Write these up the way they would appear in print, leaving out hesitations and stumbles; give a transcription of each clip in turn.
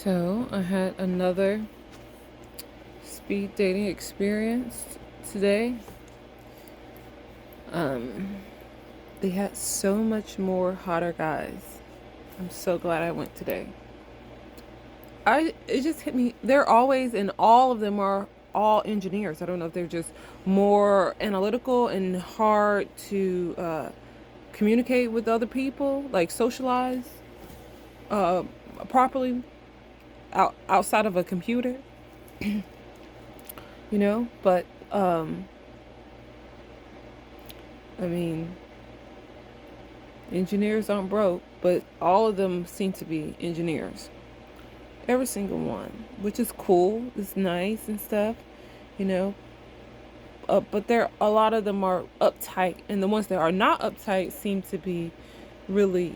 So I had another speed dating experience today. They had so much more hotter guys. I'm so glad I went today. It just hit me. They're always, and all of them are all engineers. I don't know if they're just more analytical and hard to communicate with other people, like socialize uh, properly outside of a computer, you know. But I mean, engineers aren't broke, but all of them seem to be engineers. Every single one, which is cool. It's nice and stuff, you know. But a lot of them are uptight, and the ones that are not uptight seem to be really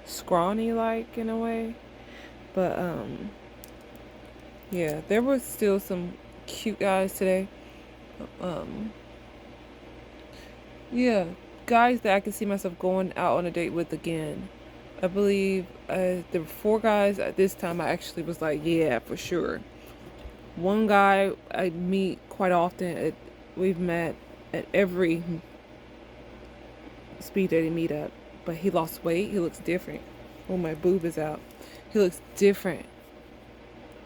scrawny, like in a way. But yeah, there was still some cute guys today. Um, yeah, guys that I could see myself going out on a date with again. I believe there were 4 guys at this time. I actually was like, yeah, for sure. One guy I meet quite often. We've met at every speed dating meetup, but he lost weight. He looks different. Oh, my boob is out. He looks different.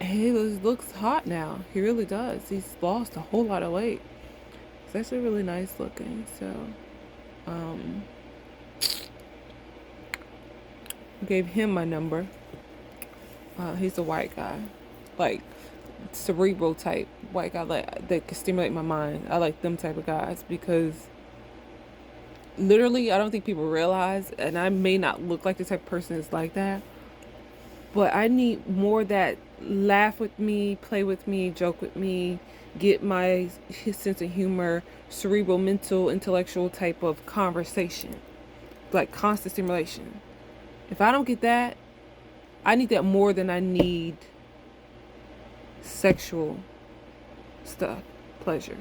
Looks hot now. He really does. He's lost a whole lot of weight. He's actually really nice looking. So, um, gave him my number. He's a white guy, like cerebral type white guy, like that can stimulate my mind. I like them type of guys because literally, I don't think people realize, and I may not look like the type of person that's like that, but I need more that laugh with me, play with me, joke with me, get my sense of humor, cerebral, mental, intellectual type of conversation, like constant stimulation. If I don't get that, I need that more than I need sexual stuff, pleasure.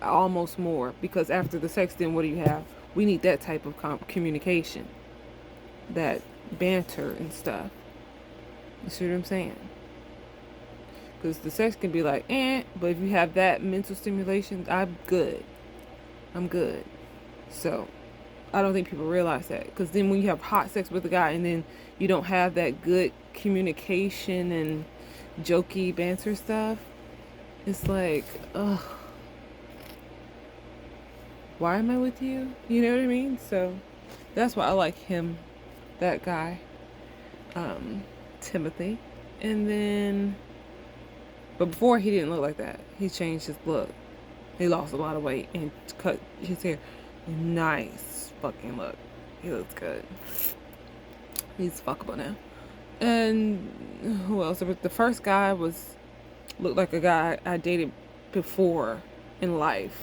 Almost more, because after the sex, then what do you have? We need that type of communication, that banter and stuff. You see what I'm saying? Because the sex can be like, but if you have that mental stimulation, I'm good. I'm good. So, I don't think people realize that. Because then when you have hot sex with a guy and then you don't have that good communication and jokey banter stuff, it's like, ugh. Why am I with you? You know what I mean? So that's why I like him, that guy, Timothy. And then, but before he didn't look like that. He changed his look. He lost a lot of weight and cut his hair. Nice fucking look. He looks good. He's fuckable now. And who else? The first guy looked like a guy I dated before in life,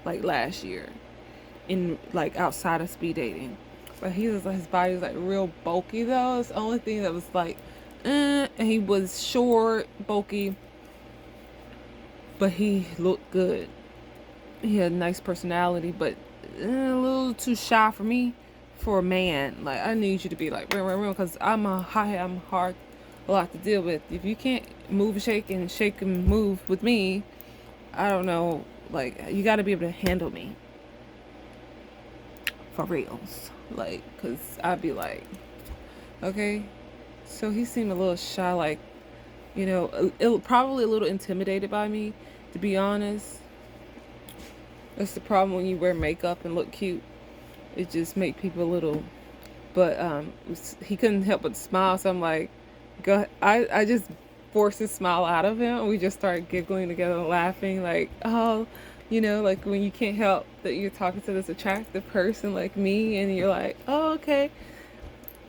like last year, in like outside of speed dating. But his body was like real bulky though. It's the only thing that was like, and he was short, bulky, but he looked good. He had a nice personality, but a little too shy for me, for a man. Like, I need you to be like because I'm hard, a lot to deal with. If you can't move and shake and move with me, I don't know. Like, you got to be able to handle me. For reals. Like, because I'd be like, okay. So he seemed a little shy, like, probably a little intimidated by me, to be honest. That's the problem when you wear makeup and look cute. It just make people a little, but he couldn't help but smile. So I'm like, go. I just forced a smile out of him. We just started giggling together and laughing, like, oh, like when you can't help that you're talking to this attractive person like me, and you're like, oh, okay.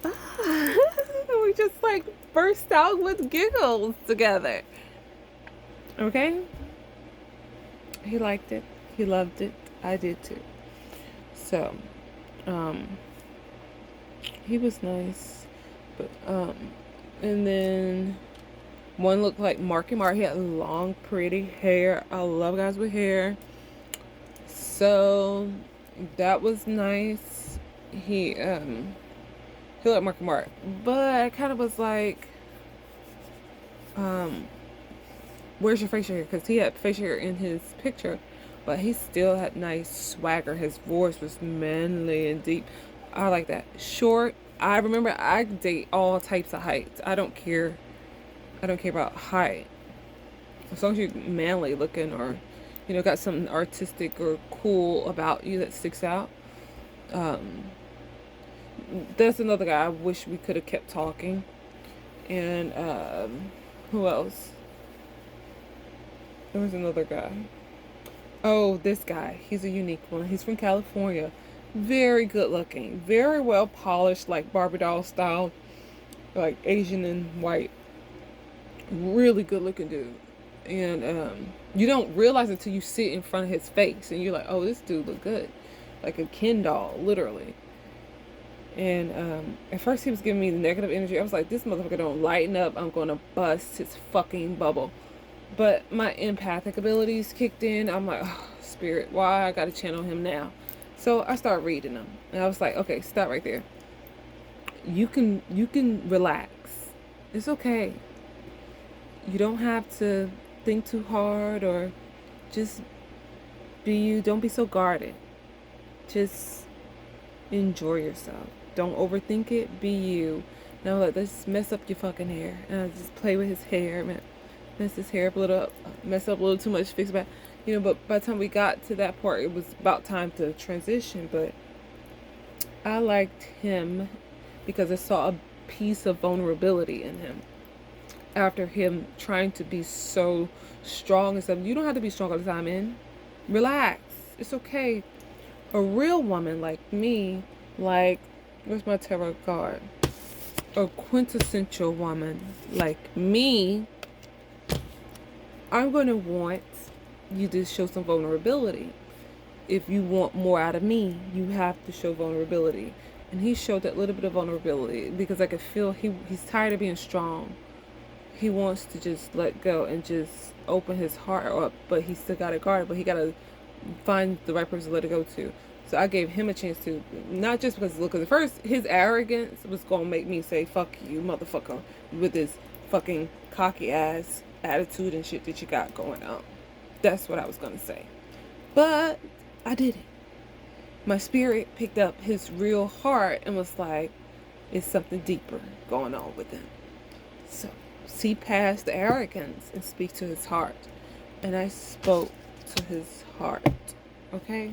We just like burst out with giggles together. Okay? He liked it. He loved it. I did too. So, he was nice. But, and then one looked like Marky Mark. He had long, pretty hair. I love guys with hair. So, that was nice. He He looked like Marky Mark. But I kind of was like, where's your facial hair? Because he had facial hair in his picture, but he still had nice swagger. His voice was manly and deep. I like that. Short. I remember I date all types of heights. I don't care. I don't care about height. As long as you're manly looking, or got something artistic or cool about you that sticks out. That's another guy I wish we could have kept talking. And who else? There was another guy. Oh, this guy. He's a unique one. He's from California. Very good looking. Very well polished, like Barbie doll style. Like Asian and white. Really good looking dude. And you don't realize it until you sit in front of his face. And you're like, oh, this dude look good. Like a Ken doll, literally. And at first he was giving me the negative energy. I was like, this motherfucker don't lighten up. I'm going to bust his fucking bubble. But my empathic abilities kicked in. I'm like, oh, spirit, why I got to channel him now? So I started reading them. And I was like, okay, stop right there. You can relax. It's okay. You don't have to think too hard, or just be you. Don't be so guarded. Just enjoy yourself. Don't overthink it. Be you. Now let's mess up your fucking hair. And I just play with his hair, man. Mess his hair up a little, mess up a little too much, fix it back. But by the time we got to that part, it was about time to transition. But I liked him because I saw a piece of vulnerability in him. After him trying to be so strong and stuff. You don't have to be strong all the time, man. Relax. It's okay. A real woman like me, like, where's my tarot card? A quintessential woman like me, I'm going to want you to show some vulnerability. If you want more out of me, you have to show vulnerability. And he showed that little bit of vulnerability because I could feel he's tired of being strong. He wants to just let go and just open his heart up, but he still got to guard it, but he got to find the right person to let it go to. So I gave him a chance to, not just because at first his arrogance was going to make me say, fuck you, motherfucker, with this fucking cocky ass attitude and shit that you got going on. That's what I was going to say. But I didn't. My spirit picked up his real heart and was like, it's something deeper going on with him. So see past the arrogance and speak to his heart. And I spoke to his heart. Okay?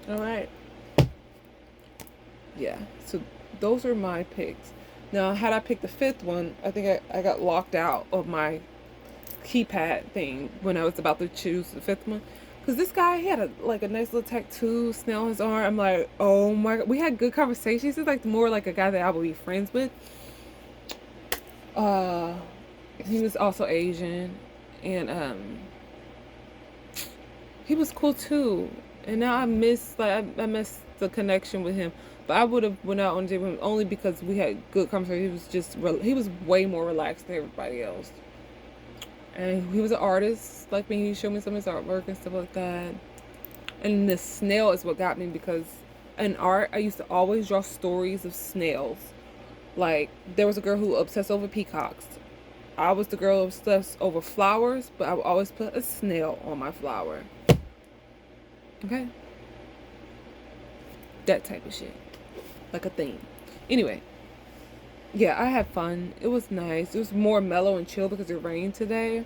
Alright. Yeah. So those are my picks. Now, had I picked the fifth one, I think I got locked out of my keypad thing when I was about to choose the fifth one. Because this guy, he had a nice little tattoo, snail on his arm. I'm like, oh my God. We had good conversations. He's like more like a guy that I would be friends with. He was also Asian. And he was cool too. And now I miss the connection with him. But I would have went out on a date with him only because we had good conversation. He was way more relaxed than everybody else. And he was an artist like me. He showed me some of his artwork and stuff like that. And the snail is what got me, because in art, I used to always draw stories of snails. Like, there was a girl who obsessed over peacocks. I was the girl obsessed over flowers, but I would always put a snail on my flower. Okay? That type of shit. Like a theme. Anyway. Yeah, I had fun. It was nice. It was more mellow and chill because it rained today.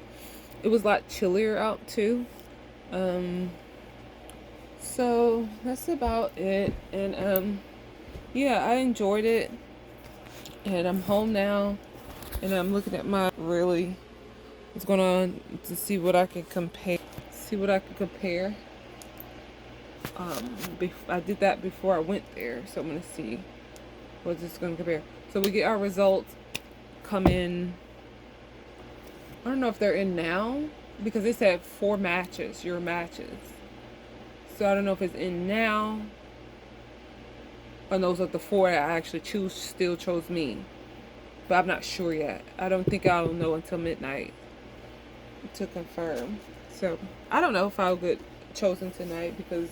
It was a lot chillier out too. So that's about it. And yeah, I enjoyed it. And I'm home now. And I'm looking at what's going on to see what I can compare. I did that before I went there, so I'm gonna see what's this gonna compare. So we get our results come in. I don't know if they're in now, because they said 4 matches, your matches. So I don't know if it's in now, or those are the 4 that I actually still chose me. But I'm not sure yet. I don't think I'll know until midnight to confirm. So I don't know if I'll get chosen tonight, because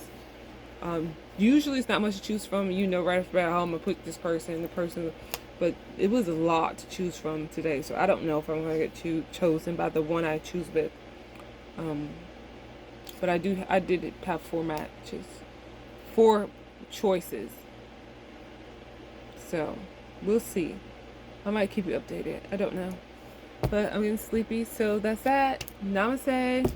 Usually it's not much to choose from. You know right off the bat, oh, I'm gonna put this person, the person, but it was a lot to choose from today. So I don't know if I'm gonna get chosen by the one I choose with. But I did have 4 matches, 4 choices. So we'll see. I might keep you updated. I don't know. But I'm getting sleepy, so that's that. Namaste.